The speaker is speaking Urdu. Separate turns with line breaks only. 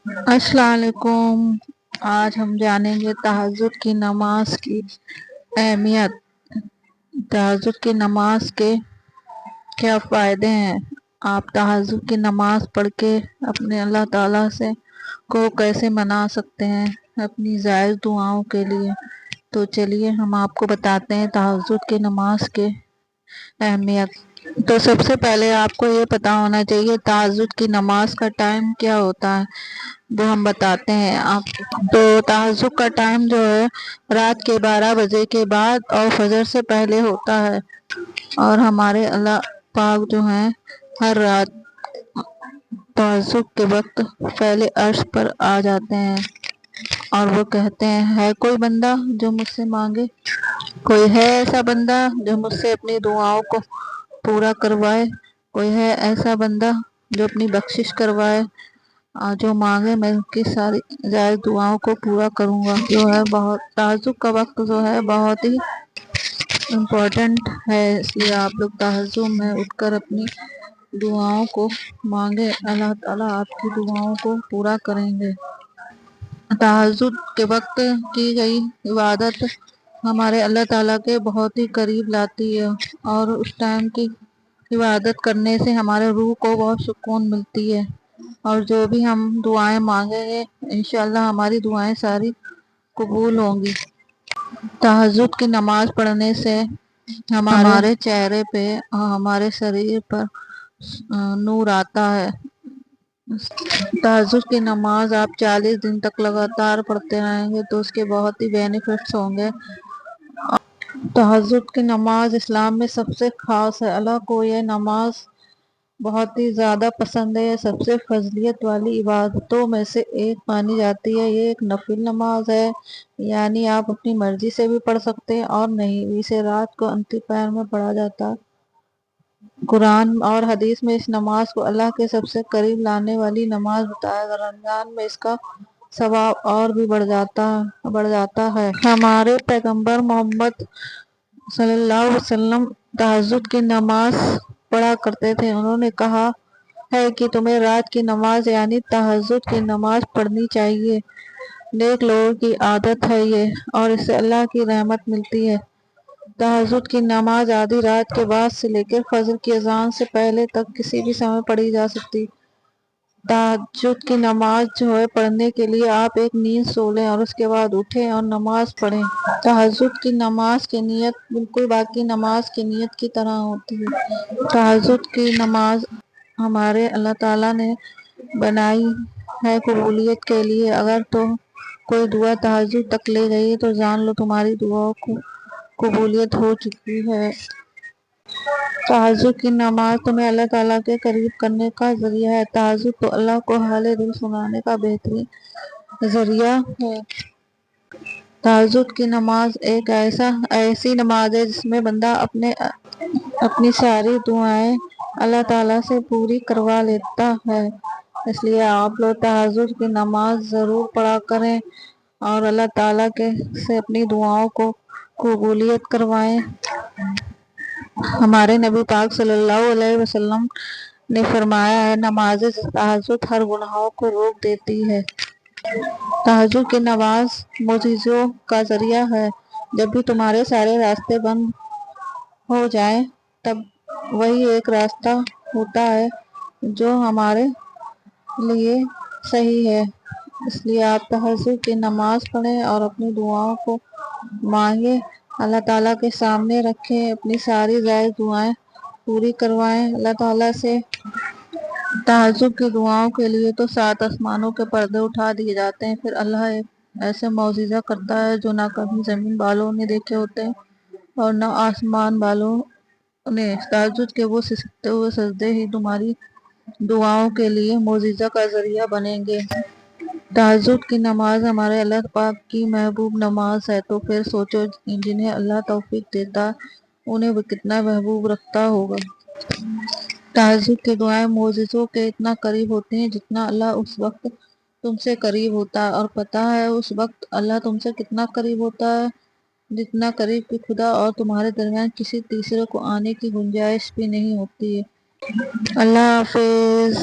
السلام علیکم۔ آج ہم جانیں گے تہجد کی نماز کی اہمیت۔ تہجد کی نماز کے کیا فائدے ہیں؟ آپ تہجد کی نماز پڑھ کے اپنے اللہ تعالیٰ سے کو کیسے منا سکتے ہیں اپنی جائز دعاؤں کے لیے؟ تو چلیے ہم آپ کو بتاتے ہیں تہجد کی نماز کے اہمیت۔ تو سب سے پہلے آپ کو یہ پتا ہونا چاہیے تہجد کی نماز کا ٹائم کیا ہوتا ہے، وہ ہم بتاتے ہیں آپ۔ تو تہجد کا ٹائم جو ہے رات کے 12 بجے کے بعد اور فجر سے پہلے ہوتا ہے، اور ہمارے اللہ پاک جو ہیں ہر رات تہجد کے وقت پہلے عرش پر آ جاتے ہیں اور وہ کہتے ہیں ہے کوئی بندہ جو مجھ سے مانگے، کوئی ہے ایسا بندہ جو مجھ سے اپنی دعاؤں کو پورا کروائے، کوئی ہے ایسا بندہ جو اپنی بخشش کروائے، جو مانگے میں ان کی ساری جائز دعاؤں کو پورا کروں گا۔ جو ہے بہت تہجد کا وقت جو ہے بہت ہی امپورٹنٹ ہے، اس لیے آپ لوگ تہجد میں اٹھ کر اپنی دعاؤں کو مانگے، اللہ تعالیٰ آپ کی دعاؤں کو پورا کریں گے۔ تہجد کے وقت کی گئی عبادت ہمارے اللہ تعالیٰ کے بہت ہی قریب لاتی ہے، اور اس ٹائم کی عبادت کرنے سے ہمارے روح کو بہت سکون ملتی ہے، اور جو بھی ہم دعائیں مانگیں گے انشاءاللہ ہماری دعائیں ساری قبول ہوں گی۔ تہجد کی نماز پڑھنے سے ہمارے چہرے پہ اور ہمارے شریر پر نور آتا ہے۔ تہجد کی نماز آپ 40 دن تک لگاتار پڑھتے رہیں گے تو اس کے بہت ہی بینیفٹس ہوں گے۔ تہجد کی نماز اسلام میں سب سے خاص ہے، اللہ کو یہ نماز بہت ہی زیادہ پسند ہے، یہ سب سے فضیلت والی عبادتوں میں سے ایک مانی جاتی ہے۔ یہ ایک نفل نماز ہے، یعنی آپ اپنی مرضی سے بھی پڑھ سکتے ہیں اور نہیں بھی، اسے رات کو انتِ پہر میں پڑھا جاتا ہے۔ قرآن اور حدیث میں اس نماز کو اللہ کے سب سے قریب لانے والی نماز بتایا گیا۔ رمضان میں اس کا ثواب اور بھی بڑھ جاتا ہے۔ ہمارے پیغمبر محمد صلی اللہ علیہ وسلم تہجد کی نماز پڑھا کرتے تھے۔ انہوں نے کہا ہے کہ تمہیں رات کی نماز یعنی تہجد کی نماز پڑھنی چاہیے، نیک لوگوں کی عادت ہے یہ، اور اس سے اللہ کی رحمت ملتی ہے۔ تہجد کی نماز آدھی رات کے بعد سے لے کر فجر کی اذان سے پہلے تک کسی بھی سمے پڑھی جا سکتی۔ تہجد کی نماز جو ہے پڑھنے کے لیے آپ ایک نیند سو لیں اور اس کے بعد اٹھیں اور نماز پڑھیں۔ تہجد کی نماز کی نیت بالکل باقی نماز کی نیت کی طرح ہوتی ہے۔ تہجد کی نماز ہمارے اللہ تعالیٰ نے بنائی ہے قبولیت کے لیے۔ اگر تم کوئی دعا تہجد تک لے گئی تو جان لو تمہاری دعاؤں کو قبولیت ہو چکی ہے۔ تہجد کی نماز تمہیں اللہ تعالیٰ کے قریب کرنے کا ذریعہ ہے۔ تہجد تو اللہ کو حال دل سنانے کا بہترین ذریعہ ہے۔ تہجد کی نماز ایک ایسی نماز ہے جس میں بندہ اپنی ساری دعائیں اللہ تعالیٰ سے پوری کروا لیتا ہے، اس لیے آپ لوگ تہجد کی نماز ضرور پڑھا کریں اور اللہ تعالیٰ سے اپنی دعاؤں کو قبولیت کروائیں۔ ہمارے نبی پاک صلی اللہ علیہ وسلم نے فرمایا ہے نماز تہجد ہر گناہوں کو روک دیتی ہے۔ تہجد کی نماز معجزوں کا ذریعہ ہے۔ جب بھی تمہارے سارے راستے بند ہو جائیں تب وہی ایک راستہ ہوتا ہے جو ہمارے لیے صحیح ہے، اس لیے آپ تہجد کی نماز پڑھیں اور اپنی دعاؤں کو مانگیں، اللہ تعالیٰ کے سامنے رکھیں، اپنی ساری جائز دعائیں پوری کروائیں اللہ تعالیٰ سے۔ تہجد کی دعاؤں کے لیے تو 7 آسمانوں کے پردے اٹھا دیے جاتے ہیں، پھر اللہ ایک ایسے معجزہ کرتا ہے جو نہ کبھی زمین والوں نے دیکھے ہوتے ہیں اور نہ آسمان والوں نے۔ تہجد کے وہ سسکتے ہوئے سجدے ہی تمہاری دعاؤں کے لیے معجزہ کا ذریعہ بنیں گے۔ تہجد کی نماز ہمارے اللہ پاک کی محبوب نماز ہے، تو پھر سوچو جنہیں اللہ توفیق دیتا ہے انہیں وہ کتنا محبوب رکھتا ہوگا۔ تہجد کی دعائیں معجزوں کے اتنا قریب ہوتی ہیں جتنا اللہ اس وقت تم سے قریب ہوتا ہے، اور پتہ ہے اس وقت اللہ تم سے کتنا قریب ہوتا ہے، جتنا قریب کہ خدا اور تمہارے درمیان کسی تیسرے کو آنے کی گنجائش بھی نہیں ہوتی ہے۔ اللہ حافظ۔